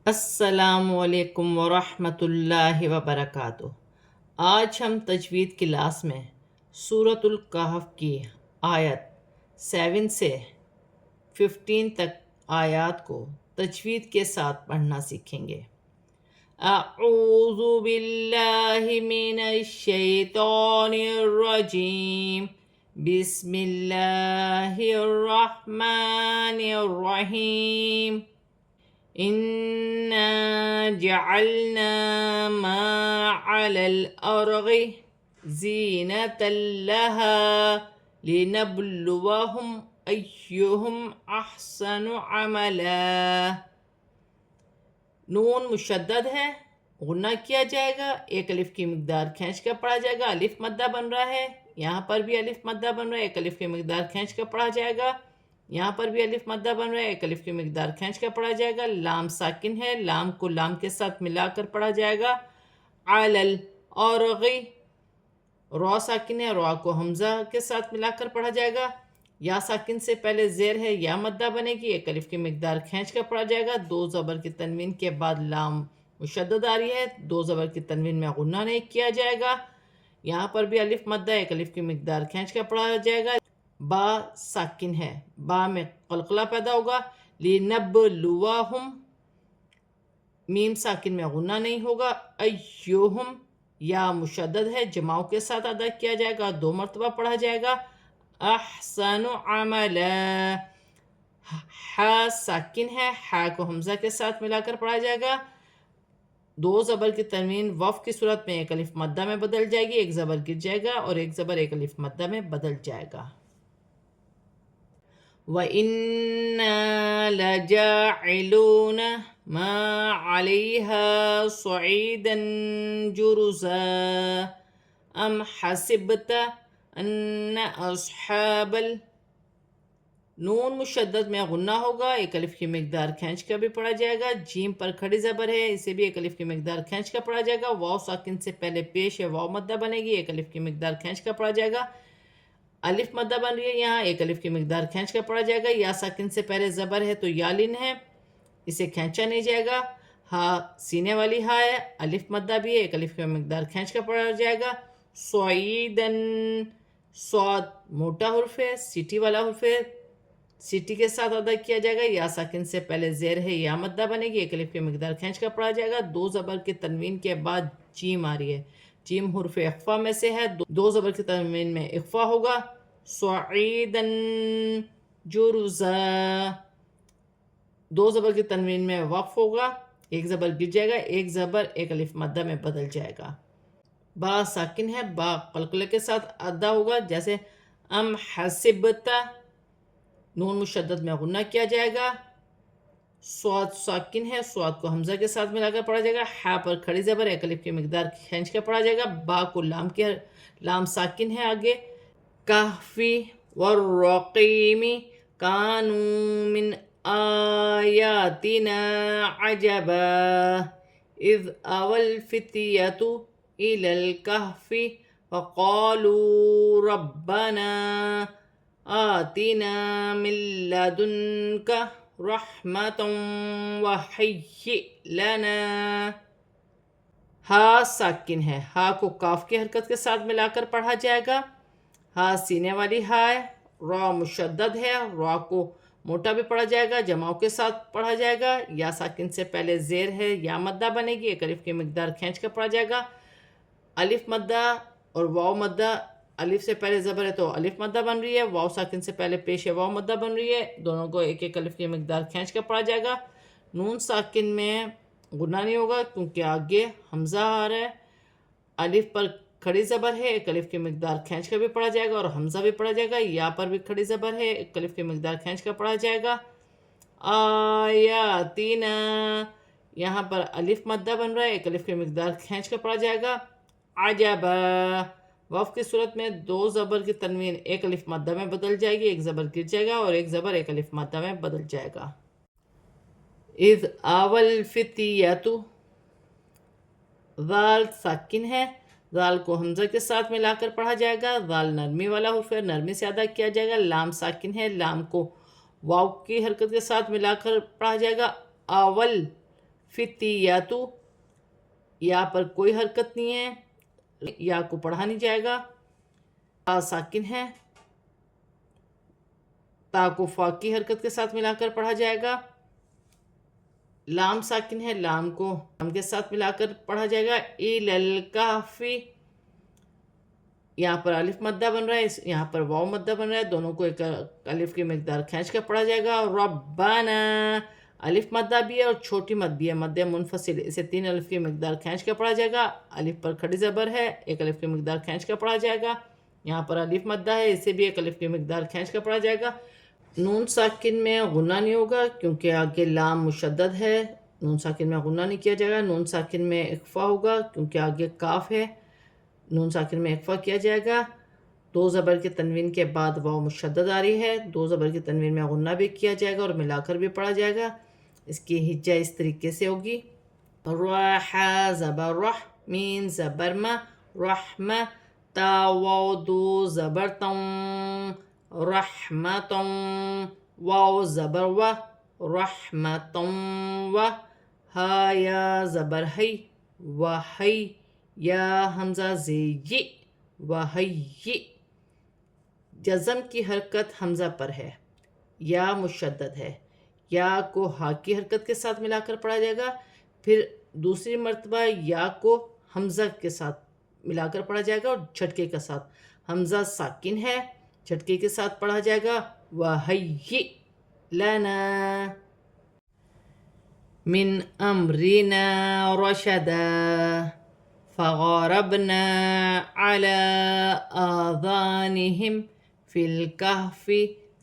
السلام علیکم ورحمۃ اللہ وبرکاتہ۔ آج ہم تجوید کلاس میں سورۃ الکہف کی آیت 7 سے 15 تک آیات کو تجوید کے ساتھ پڑھنا سیکھیں گے۔ اعوذ باللہ من الشیطان الرجیم، بسم اللہ الرحمن الرحیم۔ إِنَّا جَعَلْنَا مَا عَلَى الْأَرْضِ زِينَةً لَهَا لِنَبْلُوَهُمْ أَيُّهُمْ أَحْسَنُ عَمَلًا۔ نون مشدد ہے، غنہ کیا جائے گا، ایک الف کی مقدار کھینچ کر پڑھا جائے گا۔ الف مدہ بن رہا ہے، یہاں پر بھی الف مدہ بن رہا ہے، ایک الف کی مقدار کھینچ کر پڑھا جائے گا۔ یہاں پر بھی الف مدہ بن رہا ہے، ایک الف کی مقدار کھینچ کر پڑھا جائے گا۔ لام ساکن ہے، لام کو لام کے ساتھ ملا کر پڑھا جائے گا۔ علل اور غی، رو ساکن ہے، رو کو حمزہ کے ساتھ ملا کر پڑھا جائے گا۔ یا ساکن سے پہلے زیر ہے، یا مدہ بنے گی، ایک الف کی مقدار کھینچ کر پڑھا جائے گا۔ دو زبر کی تنوین کے بعد لام مشدد آ رہی ہے، دو زبر کی تنوین میں غنہ نہیں کیا جائے گا۔ یہاں پر بھی الف مدہ، ایک الف کی مقدار کھینچ کر پڑھا جائے گا۔ با ساکن ہے، با میں قلقلہ پیدا ہوگا۔ لِنَبْلُوَهُمْ، میم ساکن میں غنہ نہیں ہوگا۔ ایہم، یا مشدد ہے، جماؤ کے ساتھ ادا کیا جائے گا، دو مرتبہ پڑھا جائے گا۔ احسن عملا، ہا ساکن ہے، ہا کو حمزہ کے ساتھ ملا کر پڑھا جائے گا۔ دو زبر کی تنوین وف کی صورت میں ایک الف مدہ میں بدل جائے گی، ایک زبر گر جائے گا اور ایک زبر ایک الف مدہ میں بدل جائے گا۔ وَإِنَّا لَجَاعِلُونَ مَا عَلَيْهَا صَعِيدًا جُرُزًا أَمْ حَسِبْتَ أَنَّ أَصْحَابَ نون مشدد میں غنہ ہوگا، ایک الف کی مقدار کھینچ کر بھی پڑھا جائے گا۔ جیم پر کھڑی زبر ہے، اسے بھی ایک الف کی مقدار کھینچ کر پڑھا جائے گا۔ واو ساکن سے پہلے پیش ہے، واو مدہ بنے گی، ایک الف کی مقدار کھینچ کر پڑھا جائے گا۔ الف مدہ بن رہی ہے، یہاں ایک الف کی مقدار کھینچ کر پڑھا جائے گا۔ یا ساکن سے پہلے زبر ہے تو یالن ہے، اسے کھینچا نہیں جائے گا۔ ہا سینے والی ہا ہے، الف مدہ بھی ہے، ایک الف کی مقدار کھینچ کر پڑھا جائے گا۔ صعیدن، صاد موٹا حرف ہے، سیٹی والا حرف ہے، سیٹی کے ساتھ ادا کیا جائے گا۔ یا ساکن سے پہلے زیر ہے، یا مدہ بنے گی، ایک الف کی مقدار کھینچ کر پڑھا جائے گا۔ دو زبر کی تنوین کے بعد جیم آ رہی ہے، جیم حرف اخفا میں سے ہے، دو زبر کی تنوین میں اخفا ہوگا۔ صعیدن جرزا، دو زبر کی تنوین میں وقف ہوگا، ایک زبر گر جائے گا، ایک زبر ایک الف مدہ میں بدل جائے گا۔ با ساکن ہے، با قلقلے کے ساتھ ادا ہوگا، جیسے ام حسبتا، نون مشدد میں غنہ کیا جائے گا۔ صاد ساکن ہے، صاد کو حمزہ کے ساتھ ملا کر پڑھا جائے گا۔ ہا پر کھڑی زبر، ایک الف کی مقدار کھینچ کر پڑھا جائے گا۔ با کو لام ساکن ہے آگے۔ کہفی والرقیم کانوا من آیاتنا عجبا اذ اوى الفتية الى الكهف فقالوا ربنا آتنا من لدنك رحمة وهيئ لنا، ہا ساکن ہے، ہا کو کاف کی حرکت کے ساتھ ملا کر پڑھا جائے گا۔ ہا سینے والی ہا ہے، را مشدد ہے، را کو موٹا بھی پڑھا جائے گا، جماؤ کے ساتھ پڑھا جائے گا۔ یا ساکن سے پہلے زیر ہے، یا مدہ بنے گی، ایک الف کی مقدار کھینچ کر پڑھا جائے گا۔ الف مدہ اور واو مدہ، الف سے پہلے زبر ہے تو الف مدہ بن رہی ہے، واو ساکن سے پہلے پیش ہے، واو مدہ بن رہی ہے، دونوں کو ایک ایک الف کی مقدار کھینچ کر پڑھا جائے گا۔ نون ساکن میں غنہ نہیں ہوگا کیونکہ آگے حمزہ آ رہا ہے۔ الف پر کھڑی زبر ہے، ایک الف کی مقدار کھینچ کر بھی پڑھا جائے گا اور حمزہ بھی پڑھا جائے گا۔ یا پر بھی کھڑی زبر ہے، ایک الف کی مقدار کھینچ کر پڑھا جائے گا۔ آیاتنا، یہاں پر الف مدہ بن رہا ہے، ایک الف کی مقدار کھینچ کر پڑھا جائے گا۔ عجبا، وف کی صورت میں دو زبر کی تنوین ایک الف مدہ میں بدل جائے گی، ایک زبر گر جائے گا اور ایک زبر ایک الف مدہ میں بدل جائے گا۔ اذ اوى الفتية، ذال ساکن ہے، ذال کو حمزہ کے ساتھ ملا کر پڑھا جائے گا۔ ذال نرمی والا حرف ہے، نرمی سے ادا کیا جائے گا۔ لام ساکن ہے، لام کو واو کی حرکت کے ساتھ ملا کر پڑھا جائے گا۔ اول، فتیاتو، یا پر کوئی حرکت نہیں ہے، یا کو پڑھا نہیں جائے گا. تا ساکن ہے، تا کو فا کی حرکت کے ساتھ ملا کر پڑھا جائے گا. لام ساکن ہے، لام کو لام کے ساتھ ملا کر پڑھا جائے گا. الکہفی، یہاں پر الف مدہ بن رہا ہے، یہاں پر واو مدہ بن رہا ہے، دونوں کو ایک الف کی مقدار کھینچ کر پڑھا جائے گا. ربنا، الف مدہ بھی ہے اور چھوٹی مد بھی ہے، مد منفصل، اسے 3 الف کی مقدار کھینچ کر پڑھا جائے گا. الف پر کھڑی زبر ہے، 1 الف کی مقدار کھینچ کر پڑھا جائے گا. یہاں پر الف مدہ ہے، اسے بھی 1 الف کی مقدار کھینچ کر پڑھا جائے گا. نون ساکن میں غنہ نہیں ہوگا کیونکہ آگے لام مشدد ہے، نون ساکن میں غنہ نہیں کیا جائے گا. نون ساکن میں اخفا ہوگا کیونکہ آگے کاف ہے، نون ساکن میں اخفا کیا جائے گا. 2 زبر کی تنوین کے بعد واو مشدد آ رہی ہے، 2 زبر کی تنوین میں غنہ بھی کیا جائے گا اور ملا کر بھی پڑھا جائے گا. اس کی ہجہ اس طریقے سے ہوگی. رح زبر رح، مین زبر ما، رحمہ، تا واو 2 زبر تم، رحمتم، واو زبر و، رحمتم و، ہا یا زبر ہی، وہی، یا حمزہ زی، وہی. جزم کی حرکت حمزہ پر ہے، یا مشدد ہے، یا کو ہا کی حرکت کے ساتھ ملا کر پڑھا جائے گا. پھر دوسری مرتبہ یا کو حمزہ کے ساتھ ملا کر پڑھا جائے گا اور جھٹکے کے ساتھ. حمزہ ساکن ہے، جھٹکے کے ساتھ پڑھا جائے گا. وَهَيِّئْ لَنَا مِنْ أَمْرِنَا رَشَدًا فَغَرَبْنَا عَلَىٰ آذَانِهِمْ فِي الْكَهْفِ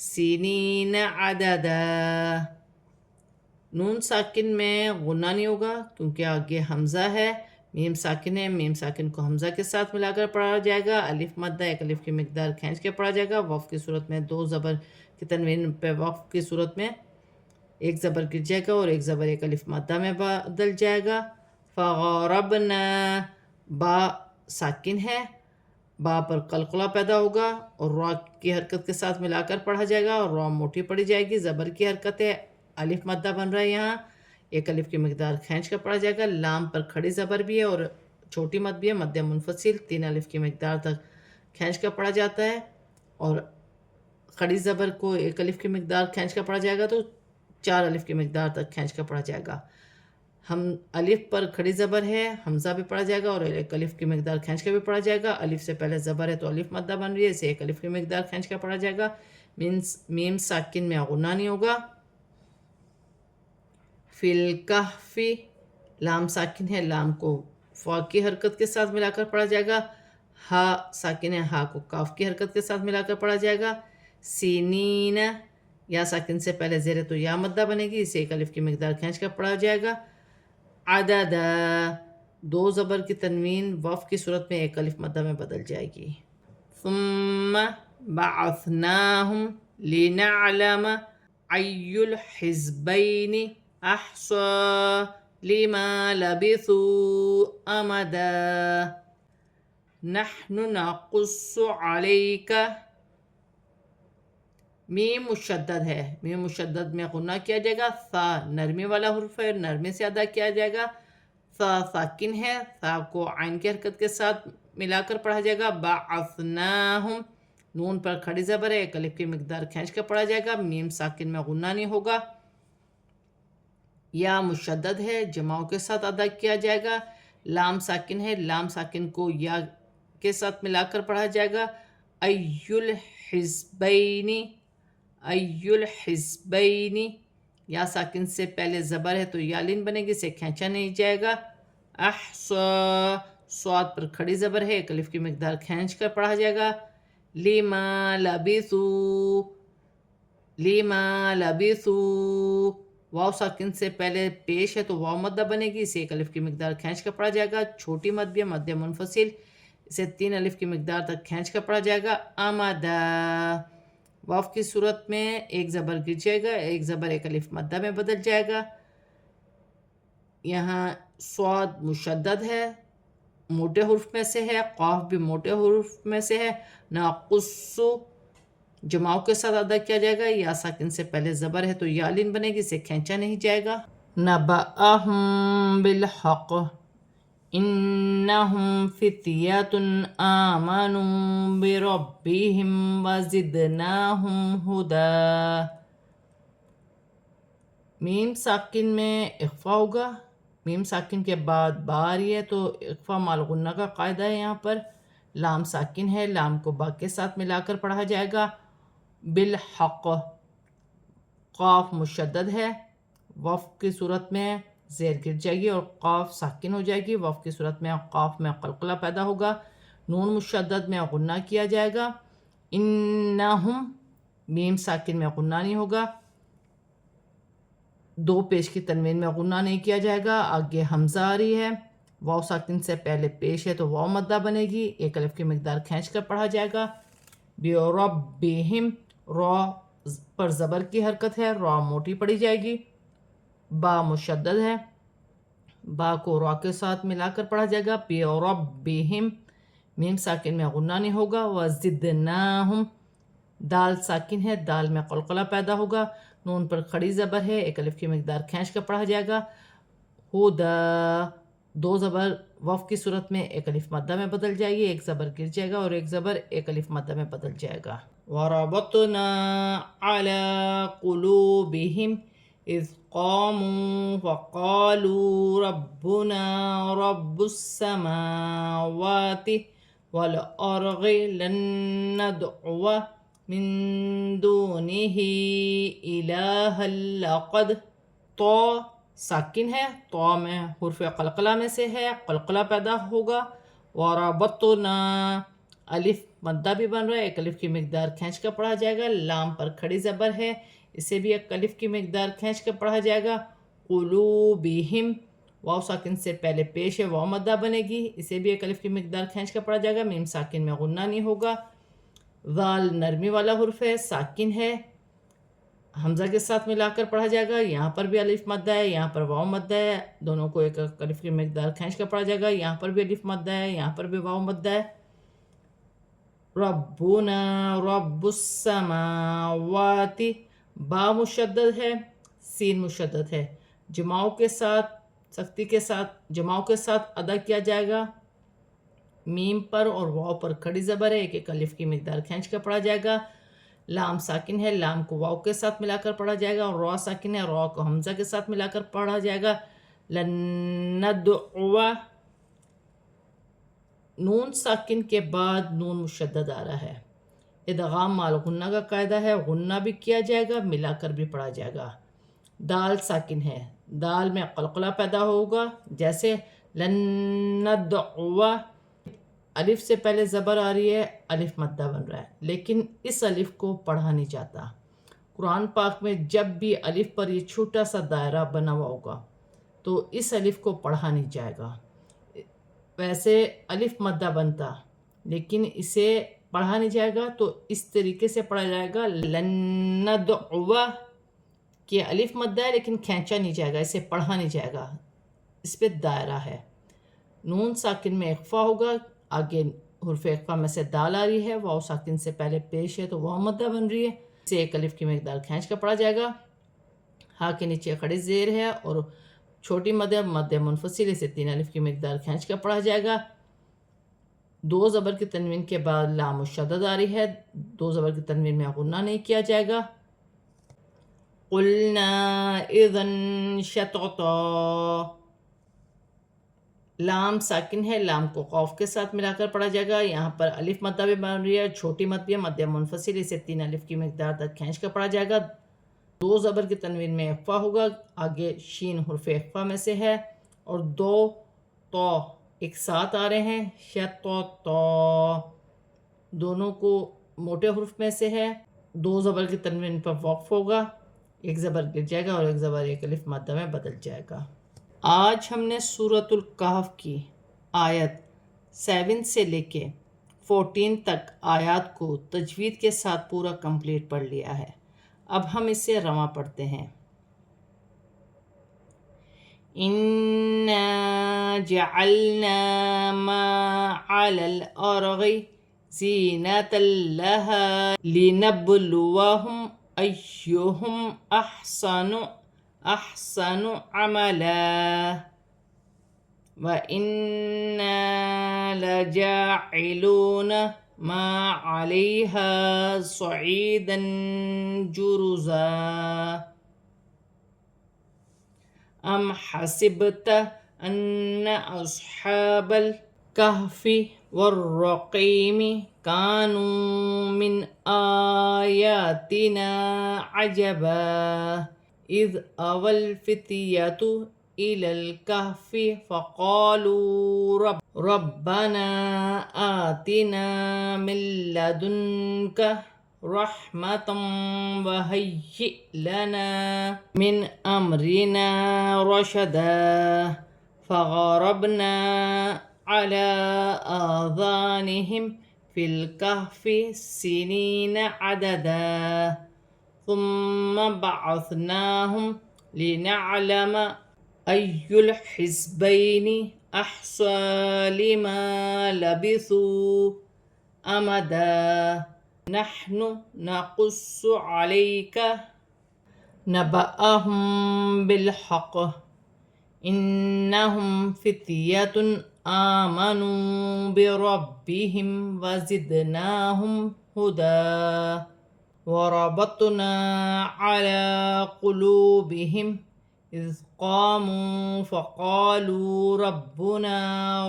سِنِينَ عَدَدًا. نون ساکن میں غنہ نہیں ہوگا کیونکہ آگے حمزہ ہے. میم ساکن ہے، میم ساکن کو حمزہ کے ساتھ ملا کر پڑھا جائے گا. الف مدہ، 1 الف کی مقدار کھینچ کے پڑھا جائے گا. وقف کی صورت میں 2 زبر کی تنوین پہ وقف کی صورت میں 1 زبر گر جائے گا اور 1 زبر 1 الف مدہ میں بدل جائے گا. فغربنا، با ساکن ہے، با پر قلقلہ پیدا ہوگا اور را کی حرکت کے ساتھ ملا کر پڑھا جائے گا اور را موٹی پڑھی جائے گی. زبر کی حرکت ہے، الف مدہ بن رہا ہے، یہاں 1 الف کی مقدار کھینچ کر پڑھا جائے گا. لام پر کھڑی زبر بھی ہے اور چھوٹی مد بھی ہے، مد منفصل، 3 الف کی مقدار تک کھینچ کر پڑھا جاتا ہے. اور کھڑی زبر کو 1 الف کی مقدار کھینچ کر پڑھا جائے گا تو 4 الف کی مقدار تک کھینچ کر پڑھا جائے گا. ہم الف پر کھڑی زبر ہے، حمزہ بھی پڑھا جائے گا اور 1 الف کی مقدار کھینچ کر بھی پڑھا جائے گا. الف سے پہلے زبر ہے تو الف مدہ بن رہی ہے، اسے 1 الف کی مقدار کھینچ کر پڑھا جائے گا. میم ساکن میں غنہ نہیں ہوگا. فی الکہف، لام ساکن ہے، لام کو فا کی حرکت کے ساتھ ملا کر پڑھا جائے گا. ہا ساکن ہے، ہا کو کاف کی حرکت کے ساتھ ملا کر پڑھا جائے گا. سینین، یا ساکن سے پہلے زیر تو یا مدہ بنے گی، اسے 1 الف کی مقدار کھینچ کر پڑھا جائے گا. عدد، 2 زبر کی تنوین وقف کی صورت میں 1 الف مدہ میں بدل جائے گی. ثم بعثناہم لنعلم ای الحزبین احصى لما لبثوا امدا نحن نقص عليك. میم مشدد ہے، میم مشدد میں غنہ کیا جائے گا. ثا نرمی والا حرف ہے، نرمی سے ادا کیا جائے گا. ثا ساکن ہے، ثا کو عین کی حرکت کے ساتھ ملا کر پڑھا جائے گا. بعثناہم، نون پر کھڑی زبر ہے، 1 الف کی مقدار کھینچ کر پڑھا جائے گا. میم ساکن میں غنہ نہیں ہوگا. یا مشدد ہے، جماؤں کے ساتھ ادا کیا جائے گا. لام ساکن ہے، لام ساکن کو یا کے ساتھ ملا کر پڑھا جائے گا. ای الحزبین، ای الحزبین، یا ساکن سے پہلے زبر ہے تو یا لین بنے گی، اسے کھینچا نہیں جائے گا. احصا، صاد پر کھڑی زبر ہے، 1 الف کی مقدار کھینچ کر پڑھا جائے گا. لما لبثوا، لما لبثوا، واو ساکن سے پہلے پیش ہے تو واو مدہ بنے گی، اسے 1 الف کی مقدار کھینچ کر پڑھا جائے گا. چھوٹی مد بھی ہے، مد منفصل، اسے 3 الف کی مقدار تک کھینچ کر پڑھا جائے گا. امدا، واو کی صورت میں 1 زبر گر جائے گا، 1 زبر 1 الف مدہ میں بدل جائے گا. یہاں صاد مشدد ہے، موٹے حرف میں سے ہے، قاف بھی موٹے حرف میں سے ہے. ناقص، جماؤں کے ساتھ ادا کیا جائے گا. یا ساکن سے پہلے زبر ہے تو یا لین بنے گی، اسے کھینچا نہیں جائے گا. نبأهم بالحق انہم فتیۃ آمنوا بربہم وزدناہم ہدی. میم ساکن میں اخفا ہوگا. میم ساکن کے بعد با آ رہی ہے تو اخفا مال غنہ کا قاعدہ ہے. یہاں پر لام ساکن ہے، لام کو با کے ساتھ ملا کر پڑھا جائے گا. بالحق، قاف مشدد ہے، وف کی صورت میں زیر گر جائے گی اور قاف ساکن ہو جائے گی. وف کی صورت میں قاف میں قلقلہ پیدا ہوگا. نون مشدد میں غنہ کیا جائے گا. انہم، میم ساکن میں غنہ نہیں ہوگا. دو پیش کی تنوین میں غنہ نہیں کیا جائے گا. آگے حمزہ آ رہی ہے، واو ساکن سے پہلے پیش ہے تو واو مدہ بنے گی. ایک الف کی مقدار کھینچ کر پڑھا جائے گا. بربہم، را پر زبر کی حرکت ہے، را موٹی پڑھی جائے گی. با مشدد ہے، با کو را کے ساتھ ملا کر پڑھا جائے گا. بربہم، میم ساکن میں غنہ نہیں ہوگا. وزدناہم، دال ساکن ہے، دال میں قلقلہ پیدا ہوگا. نون پر کھڑی زبر ہے، ایک الف کی مقدار کھینچ کر پڑھا جائے گا. ہدا، دو زبر وف کی صورت میں ایک الف مدہ میں بدل جائے گی. ایک زبر گر جائے گا اور ایک زبر ایک الف مدہ میں بدل جائے گا. وربطنا على قلوبهم اذ قاموا فقالوا ربنا رب السماوات والأرض لن ندعو من دونه الہ لقد. تو ساکن ہے، تو میں حرف قلقلہ میں سے ہے، قلقلہ پیدا ہوگا. وربطنا، الف مدہ بھی بن رہا ہے، ایک الف کی مقدار کھینچ کر پڑھا جائے گا. لام پر کھڑی زبر ہے، اسے بھی ایک الف کی مقدار کھینچ کر پڑھا جائے گا. قلوبہم، واو ساکن سے پہلے پیش ہے، واو مدہ بنے گی، اسے بھی ایک الف کی مقدار کھینچ کر پڑھا جائے گا. میم ساکن میں غنہ نہیں ہوگا. ذال نرمی والا حرف ہے، ساکن ہے، حمزہ کے ساتھ ملا کر پڑھا جائے گا. یہاں پر بھی الف مدہ ہے، یہاں پر واو مدہ ہے، دونوں کو ایک الف کی مقدار کھینچ کر پڑھا جائے گا. یہاں پر بھی الف مدہ ہے، یہاں پر بھی واو مدہ ہے. ربنا رب السماوات، با مشدد ہے، سین مشدد ہے، جماؤ کے ساتھ، سختی کے ساتھ، جماؤ کے ساتھ ادا کیا جائے گا. میم پر اور واو پر کھڑی زبر ہے، ایک ایک الف کی مقدار کھینچ کر پڑھا جائے گا. لام ساکن ہے، لام کو واو کے ساتھ ملا کر پڑھا جائے گا. اور را ساکن ہے، را کو حمزہ کے ساتھ ملا کر پڑھا جائے گا. لن ندعو، نون ساکن کے بعد نون مشدد آ رہا ہے. ادغام مال غنہ کا قاعدہ ہے، غنہ بھی کیا جائے گا، ملا کر بھی پڑھا جائے گا. دال ساکن ہے، دال میں قلقلہ پیدا ہوگا، جیسے لن ندعو، الف سے پہلے زبر آ رہی ہے، الف مدہ بن رہا ہے، لیکن اس الف کو پڑھا نہیں جاتا. قرآن پاک میں جب بھی الف پر یہ چھوٹا سا دائرہ بنا ہوا ہوگا تو اس الف کو پڑھا نہیں جائے گا. ویسے الف مدہ بنتا، لیکن اسے پڑھا نہیں جائے گا تو اس طریقے سے پڑھا جائے گا. لن ندعو، کہ الف مدہ ہے لیکن کھینچا نہیں جائے گا، اسے پڑھا نہیں جائے گا، اس پہ دائرہ ہے. نون ساکن میں اخفا ہوگا، آگے حرف اخفا میں سے دال آ رہی ہے، واو ساکن سے پہلے پیش ہے تو واو مدہ بن رہی ہے، اسے ایک الف کی مقدار کھینچ کر پڑھا جائے گا. ہاں کے نیچے کھڑی زیر ہے اور چھوٹی مدہ مدہ منفصل، اسے تین الف کی مقدار کھینچ کر پڑھا جائے گا. دو زبر کی تنوین کے بعد لام مشدد آ رہی ہے، دو زبر کی تنوین میں غنہ نہیں کیا جائے گا. قلنا اذا شططا، لام ساکن ہے، لام کو قاف کے ساتھ ملا کر پڑھا جائے گا. یہاں پر الف مدہ بھی بن رہی ہے، چھوٹی مد بھی ہے، مدہ منفصل، اسے تین الف کی مقدار تک کھینچ کر پڑھا جائے گا. دو زبر کی تنوین میں اخفا ہوگا، آگے شین حرف اخفا میں سے ہے اور دو تو ایک ساتھ آ رہے ہیں، شططا، دونوں کو موٹے حرف میں سے ہے. دو زبر کی تنوین پر وقف ہوگا، ایک زبر گر جائے گا اور ایک زبر ایک الف مدہ میں بدل جائے گا. آج ہم نے سورۃ الکہف کی آیت 7 سے لے کے 14 تک آیات کو تجوید کے ساتھ پورا کمپلیٹ پڑھ لیا ہے. اب ہم اسے رواں پڑھتے ہیں. اِنَّا جَعَلْنَا مَا عَلَى الْأَرْضِ زِینَةً لَهَا لِنَبْلُوَهُمْ أَيُّهُمْ أَحْسَنُ أحسن عملا وإنا لجاعلون ما عليها صعيدا جرزا أم حسبت أن أصحاب الكهف والرقيم كانوا من آياتنا عجبا إذ أوى الفتية إلى الكهف فقالوا ربنا آتنا من لدنك رحمة وهيئ لنا من أمرنا رشدا فضربنا على آذانهم في الكهف سنين عددا ثم بعثناهم لنعلم أي الحزبين أحصى لما لبثوا أمدا نحن نقص عليك نبأهم بالحق إنهم فتية آمنوا بربهم وزدناهم هدى وربطنا على قلوبهم إذ قاموا فقالوا ربنا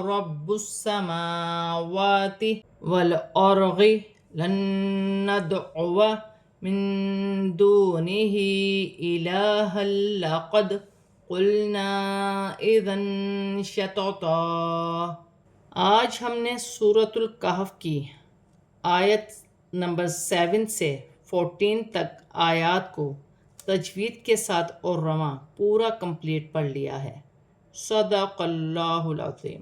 رب السماوات والأرض لن ندعو من دونه إلها لقد قلنا إذا شططا۔ آج ہم نے سورۃ الکہف کی آیت نمبر 7 سے 14 تک آیات کو تجوید کے ساتھ اور رواں پورا کمپلیٹ پڑھ لیا ہے۔ صدق اللہ العظیم۔